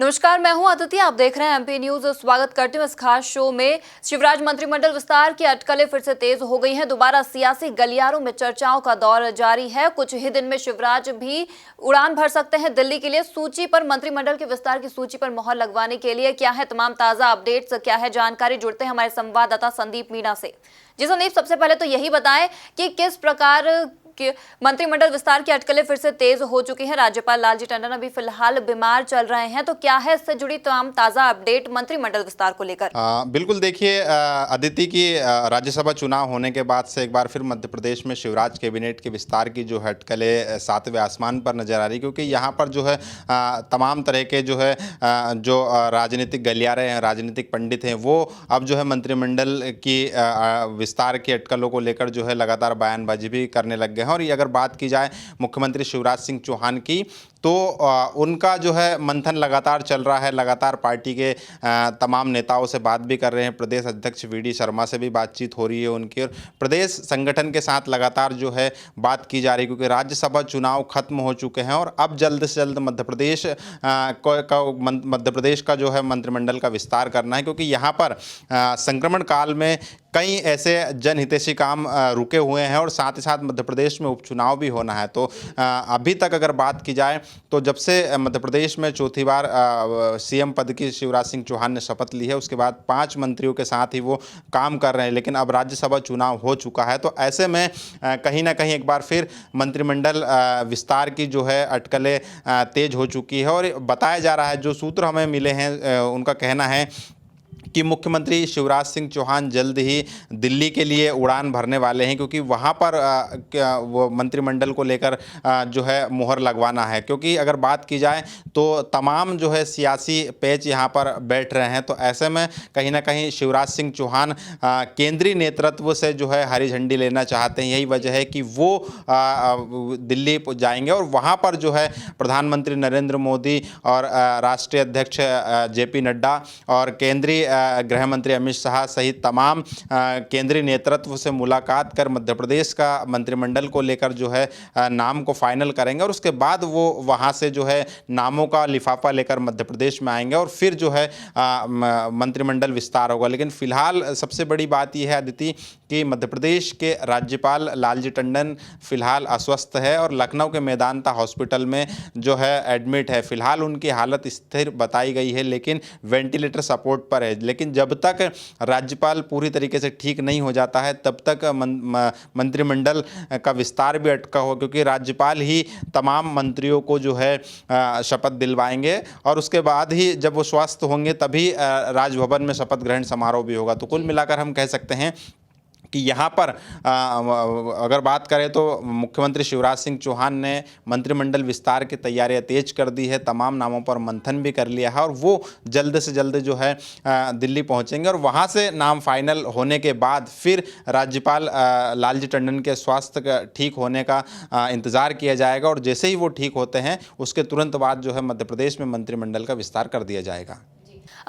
नमस्कार, मैं हूं अदिति। आप देख रहे हैं एमपी न्यूज। स्वागत करती हूं इस खास शो में। शिवराज मंत्रिमंडल विस्तार की अटकलें फिर से तेज हो गई हैं। दोबारा सियासी गलियारों में चर्चाओं का दौर जारी है। कुछ ही दिन में शिवराज भी उड़ान भर सकते हैं दिल्ली के लिए। सूची पर मंत्रिमंडल के विस्तार की सूची पर मोहर लगवाने के लिए क्या है तमाम ताजा अपडेट्स, क्या है जानकारी, जुड़ते हैं हमारे संवाददाता संदीप मीणा से। जी संदीप, सबसे पहले तो यही बताएं कि किस प्रकार कि मंत्रिमंडल विस्तार की अटकलें फिर से तेज हो चुकी हैं। राज्यपाल लालजी टंडन अभी फिलहाल बीमार चल रहे हैं, तो क्या है इससे जुड़ी तमाम ताजा अपडेट मंत्रिमंडल विस्तार को लेकर? बिल्कुल, देखिए अदिति की राज्यसभा चुनाव होने के बाद से एक बार फिर मध्य प्रदेश में शिवराज कैबिनेट के विस्तार की जो है अटकलें सातवें आसमान पर नजर आ रही, क्योंकि यहाँ पर जो है तमाम तरह के जो है जो राजनीतिक गलियारे हैं, राजनीतिक पंडित हैं, वो अब जो है मंत्रिमंडल की विस्तार की अटकलों को लेकर जो है लगातार बयानबाजी भी करने लग गए हैं। और ये अगर बात की जाए मुख्यमंत्री शिवराज सिंह चौहान की, तो उनका जो है मंथन लगातार चल रहा है। लगातार पार्टी के तमाम नेताओं से बात भी कर रहे हैं। प्रदेश अध्यक्ष वीडी शर्मा से भी बातचीत हो रही है उनकी, और प्रदेश संगठन के साथ लगातार जो है बात की जा रही है, क्योंकि राज्यसभा चुनाव खत्म हो चुके हैं और अब जल्द से जल्द मध्य प्रदेश का जो है मंत्रिमंडल का विस्तार करना है, क्योंकि यहाँ पर संक्रमण काल में कई ऐसे जनहितैषी काम रुके हुए हैं और साथ ही साथ मध्य प्रदेश में उपचुनाव भी होना है। तो अभी तक अगर बात की जाए तो जब से मध्य प्रदेश में चौथी बार सीएम पद की शिवराज सिंह चौहान ने शपथ ली है, उसके बाद 5 मंत्रियों के साथ ही वो काम कर रहे हैं, लेकिन अब राज्यसभा चुनाव हो चुका है। तो ऐसे में कहीं ना कहीं एक बार फिर मंत्रिमंडल विस्तार की जो है अटकलें तेज हो चुकी है। और बताया जा रहा है, जो सूत्र हमें मिले हैं उनका कहना है कि मुख्यमंत्री शिवराज सिंह चौहान जल्द ही दिल्ली के लिए उड़ान भरने वाले हैं, क्योंकि वहाँ पर वो मंत्रिमंडल को लेकर जो है मोहर लगवाना है। क्योंकि अगर बात की जाए तो तमाम जो है सियासी पेच यहाँ पर बैठ रहे हैं, तो ऐसे में कहीं ना कहीं शिवराज सिंह चौहान केंद्रीय नेतृत्व से जो है हरी झंडी लेना चाहते हैं। यही वजह है कि वो दिल्ली जाएंगे और वहाँ पर जो है प्रधानमंत्री नरेंद्र मोदी और राष्ट्रीय अध्यक्ष जेपी नड्डा और केंद्रीय गृह मंत्री अमित शाह सहित तमाम केंद्रीय नेतृत्व से मुलाकात कर मध्य प्रदेश का मंत्रिमंडल को लेकर जो है नाम को फाइनल करेंगे, और उसके बाद वो वहाँ से जो है नामों का लिफाफा लेकर मध्य प्रदेश में आएंगे और फिर जो है मंत्रिमंडल विस्तार होगा। लेकिन फिलहाल सबसे बड़ी बात यह है अदिति कि मध्य प्रदेश के राज्यपाल लालजी टंडन फिलहाल अस्वस्थ है और लखनऊ के मेदांता हॉस्पिटल में जो है एडमिट है। फिलहाल उनकी हालत स्थिर बताई गई है, लेकिन वेंटिलेटर सपोर्ट पर है। लेकिन जब तक राज्यपाल पूरी तरीके से ठीक नहीं हो जाता है, तब तक मंत्रिमंडल का विस्तार भी अटका हो, क्योंकि राज्यपाल ही तमाम मंत्रियों को जो है शपथ दिलवाएंगे और उसके बाद ही जब वो स्वस्थ होंगे तभी राजभवन में शपथ ग्रहण समारोह भी होगा। तो कुल मिलाकर हम कह सकते हैं कि यहाँ पर अगर बात करें तो मुख्यमंत्री शिवराज सिंह चौहान ने मंत्रिमंडल विस्तार की तैयारियां तेज कर दी है। तमाम नामों पर मंथन भी कर लिया है और वो जल्द से जल्द जो है दिल्ली पहुँचेंगे और वहाँ से नाम फाइनल होने के बाद फिर राज्यपाल लालजी टंडन के स्वास्थ्य ठीक होने का इंतज़ार किया जाएगा, और जैसे ही वो ठीक होते हैं उसके तुरंत बाद जो है मध्य प्रदेश में मंत्रिमंडल का विस्तार कर दिया जाएगा।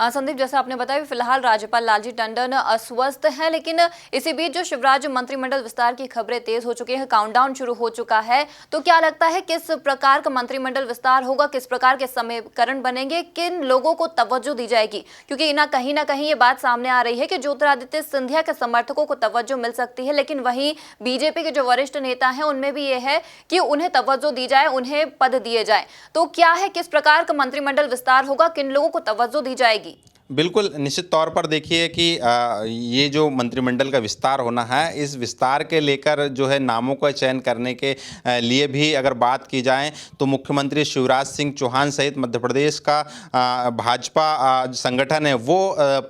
संदीप, जैसे आपने बताया फिलहाल राज्यपाल लालजी टंडन अस्वस्थ हैं, लेकिन इसी बीच जो शिवराज मंत्रिमंडल विस्तार की खबरें तेज हो चुकी हैं, काउंटडाउन शुरू हो चुका है, तो क्या लगता है किस प्रकार का मंत्रिमंडल विस्तार होगा, किस प्रकार के समीकरण बनेंगे, किन लोगों को तवज्जो दी जाएगी? क्योंकि ना कहीं ये बात सामने आ रही है कि ज्योतिरादित्य सिंधिया के समर्थकों को तवज्जो मिल सकती है, लेकिन वहीं बीजेपी के जो वरिष्ठ नेता हैं उनमें भी ये है कि उन्हें तवज्जो दी जाए, उन्हें पद दिए जाए। तो क्या है, किस प्रकार का मंत्रिमंडल विस्तार होगा, किन लोगों को तवज्जो दी जाएगी? बिल्कुल, निश्चित तौर पर देखिए कि ये जो मंत्रिमंडल का विस्तार होना है, इस विस्तार के लेकर जो है नामों का चयन करने के लिए भी अगर बात की जाए तो मुख्यमंत्री शिवराज सिंह चौहान सहित मध्य प्रदेश का भाजपा संगठन है वो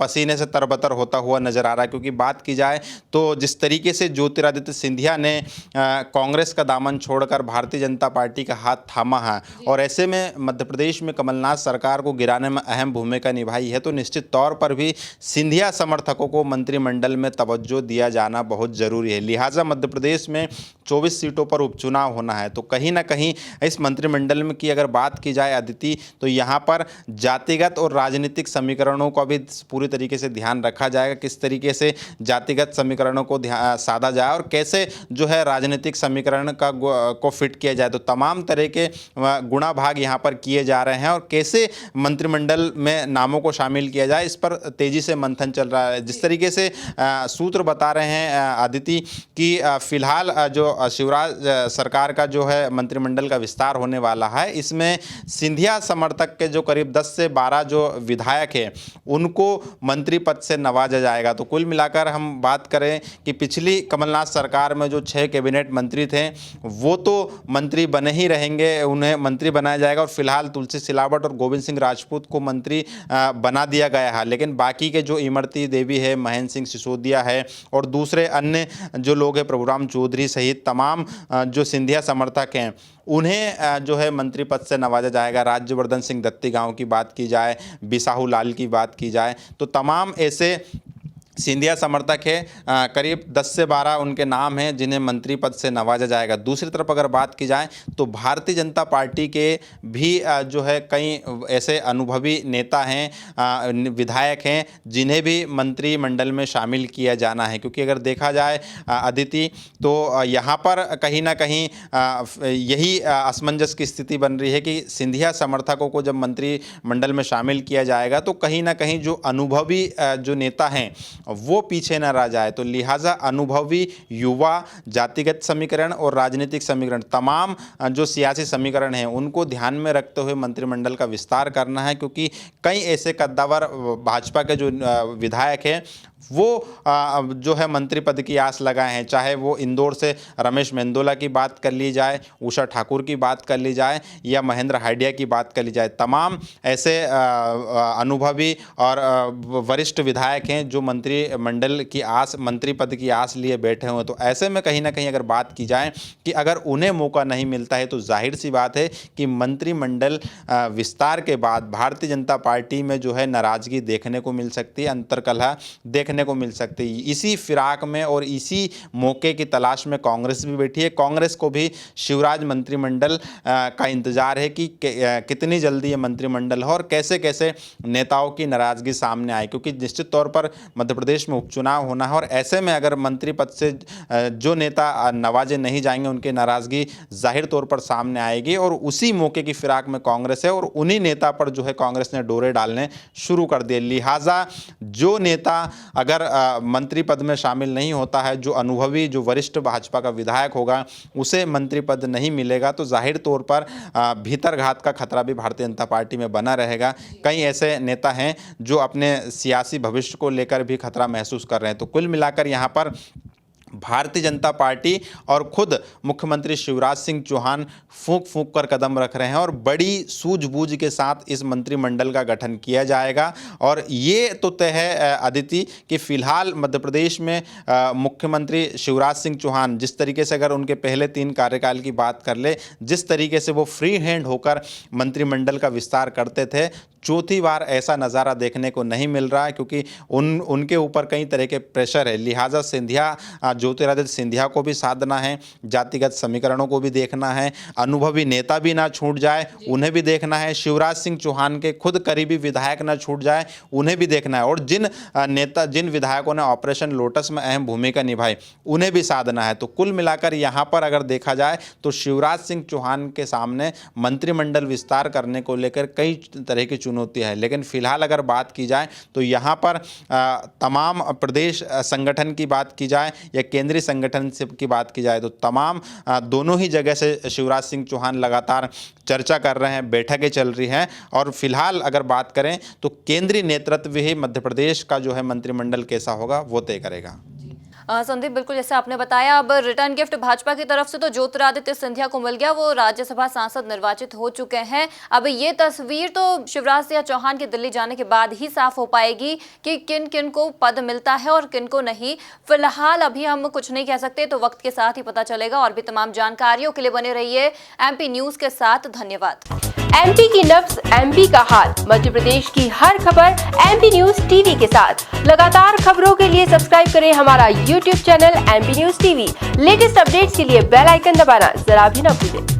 पसीने से तरबतर होता हुआ नज़र आ रहा है। क्योंकि बात की जाए तो जिस तरीके से ज्योतिरादित्य सिंधिया ने कांग्रेस का दामन छोड़कर भारतीय जनता पार्टी का हाथ थामा है और ऐसे में मध्य प्रदेश में कमलनाथ सरकार को गिराने में अहम भूमिका निभाई है, तो निश्चित तौर पर भी सिंधिया समर्थकों को मंत्रिमंडल में तवज्जो दिया जाना बहुत ज़रूरी है। लिहाजा मध्य प्रदेश में 24 सीटों पर उपचुनाव होना है, तो कहीं ना कहीं इस मंत्रिमंडल में की अगर बात की जाए अदिति, तो यहाँ पर जातिगत और राजनीतिक समीकरणों का भी पूरी तरीके से ध्यान रखा जाएगा। किस तरीके से जातिगत समीकरणों को साधा जाए और कैसे जो है राजनीतिक समीकरण को फिट किया जाए, तो तमाम तरह के गुणा भाग यहाँ पर किए जा रहे हैं और कैसे मंत्रिमंडल में नामों को शामिल किया जाए, इस पर तेजी से मंथन चल रहा है। जिस तरीके से सूत्र बता रहे हैं अदिति कि फिलहाल जो शिवराज सरकार का जो है मंत्रिमंडल का विस्तार होने वाला है, इसमें सिंधिया समर्थक के जो करीब 10 से 12 जो विधायक हैं उनको मंत्री पद से नवाजा जाएगा। तो कुल मिलाकर हम बात करें कि पिछली कमलनाथ सरकार में जो 6 कैबिनेट मंत्री थे वो तो मंत्री बने ही रहेंगे, उन्हें मंत्री बनाया जाएगा और फिलहाल तुलसी सिलावट और गोविंद सिंह राजपूत को मंत्री बना दिया गया है। लेकिन बाकी के जो इमरती देवी है, महेंद्र सिंह सिसोदिया है और दूसरे अन्य जो लोग हैं, प्रभुराम चौधरी सहित तमाम जो सिंधिया समर्थक हैं उन्हें जो है मंत्री पद से नवाजा जाएगा। राज्यवर्धन सिंह दत्तीगांव की बात की जाए, बिसाहू लाल की बात की जाए, तो तमाम ऐसे सिंधिया समर्थक है करीब 10 से 12 उनके नाम हैं जिन्हें मंत्री पद से नवाजा जाएगा। दूसरी तरफ अगर बात की जाए तो भारतीय जनता पार्टी के भी जो है कई ऐसे अनुभवी नेता हैं, विधायक हैं जिन्हें भी मंत्रिमंडल में शामिल किया जाना है, क्योंकि अगर देखा जाए अदिति तो यहाँ पर कहीं ना कहीं यही असमंजस की स्थिति बन रही है कि सिंधिया समर्थकों को जब मंत्रिमंडल में शामिल किया जाएगा तो कहीं ना कहीं जो अनुभवी जो नेता हैं वो पीछे न रह जाए। तो लिहाजा अनुभवी युवा, जातिगत समीकरण और राजनीतिक समीकरण, तमाम जो सियासी समीकरण हैं उनको ध्यान में रखते हुए मंत्रिमंडल का विस्तार करना है, क्योंकि कई ऐसे कद्दावर भाजपा के जो विधायक हैं वो जो है मंत्री पद की आस लगाए हैं। चाहे वो इंदौर से रमेश मेंदोला की बात कर ली जाए, उषा ठाकुर की बात कर ली जाए या महेंद्र हाइडिया की बात कर ली जाए, तमाम ऐसे अनुभवी और वरिष्ठ विधायक हैं जो मंत्रिमंडल की आस, मंत्री पद की आस लिए बैठे हुए। तो ऐसे में कहीं ना कहीं अगर बात की जाए कि अगर उन्हें मौका नहीं मिलता है तो जाहिर सी बात है कि मंत्रिमंडल विस्तार के बाद भारतीय जनता पार्टी में जो है नाराजगी देखने को मिल सकती है, अंतर्कलह देखने को मिल सकती है। इसी फिराक में और इसी मौके की तलाश में कांग्रेस भी बैठी है। कांग्रेस को भी शिवराज मंत्रिमंडल का इंतजार है कि कितनी जल्दी ये मंत्रिमंडल हो और कैसे कैसे नेताओं की नाराजगी सामने आए, क्योंकि निश्चित तौर पर मध्य प्रदेश में उपचुनाव होना है और ऐसे में अगर मंत्री पद से जो नेता नवाजे नहीं जाएंगे उनकी नाराजगी जाहिर तौर पर सामने आएगी और उसी मौके की फिराक में कांग्रेस है और उन्हीं नेता पर जो है कांग्रेस ने डोरे डालने शुरू कर दिए। लिहाजा जो नेता अगर मंत्री पद में शामिल नहीं होता है, जो अनुभवी, जो वरिष्ठ भाजपा का विधायक होगा, उसे मंत्री पद नहीं मिलेगा तो जाहिर तौर पर भीतरघात का खतरा भी भारतीय जनता पार्टी में बना रहेगा। कई ऐसे नेता हैं जो अपने सियासी भविष्य को लेकर भी खतरा महसूस कर रहे हैं। तो कुल मिलाकर यहाँ पर भारतीय जनता पार्टी और खुद मुख्यमंत्री शिवराज सिंह चौहान फूंक फूंक कर कदम रख रहे हैं और बड़ी सूझबूझ के साथ इस मंत्रिमंडल का गठन किया जाएगा। और ये तो तय है अदिति कि फिलहाल मध्य प्रदेश में मुख्यमंत्री शिवराज सिंह चौहान जिस तरीके से, अगर उनके पहले 3 कार्यकाल की बात कर ले, जिस तरीके से वो फ्री हैंड होकर मंत्रिमंडल का विस्तार करते थे, चौथी बार ऐसा नज़ारा देखने को नहीं मिल रहा है, क्योंकि उनके ऊपर कई तरह के प्रेशर है। लिहाजा सिंधिया, ज्योतिरादित्य सिंधिया को भी साधना है, जातिगत समीकरणों को भी देखना है, अनुभवी नेता भी ना छूट जाए उन्हें भी देखना है, शिवराज सिंह चौहान के खुद करीबी विधायक ना छूट जाए उन्हें भी देखना है और जिन विधायकों ने ऑपरेशन लोटस में अहम भूमिका निभाई उन्हें भी साधना है। तो कुल मिलाकर यहाँ पर अगर देखा जाए तो शिवराज सिंह चौहान के सामने मंत्रिमंडल विस्तार करने को लेकर कई तरह की चुनौती है। लेकिन फिलहाल अगर बात की जाए तो यहाँ पर तमाम प्रदेश संगठन की बात की जाए या केंद्रीय संगठन से की बात की जाए तो तमाम दोनों ही जगह से शिवराज सिंह चौहान लगातार चर्चा कर रहे हैं, बैठकें चल रही हैं और फिलहाल अगर बात करें तो केंद्रीय नेतृत्व ही मध्य प्रदेश का जो है मंत्रिमंडल कैसा होगा वो तय करेगा। संदीप, बिल्कुल जैसे आपने बताया, अब रिटर्न गिफ्ट भाजपा की तरफ से तो ज्योतिरादित्य सिंधिया को मिल गया, वो राज्यसभा सांसद निर्वाचित हो चुके हैं। अब ये तस्वीर तो शिवराज सिंह चौहान के दिल्ली जाने के बाद ही साफ हो पाएगी कि किन किन को पद मिलता है और किन को नहीं। फिलहाल अभी हम कुछ नहीं कह सकते, तो वक्त के साथ ही पता चलेगा। और भी तमाम जानकारियों के लिए बने रहिए एमपी न्यूज के साथ। धन्यवाद। एमपी की नब्ज, एमपी का हाल, मध्य प्रदेश की हर खबर एमपी न्यूज टीवी के साथ। लगातार खबरों के लिए सब्सक्राइब करें हमारा YouTube channel MP news TV. Latest updates के लिए बेल आइकन दबाना जरा भी न भूलें।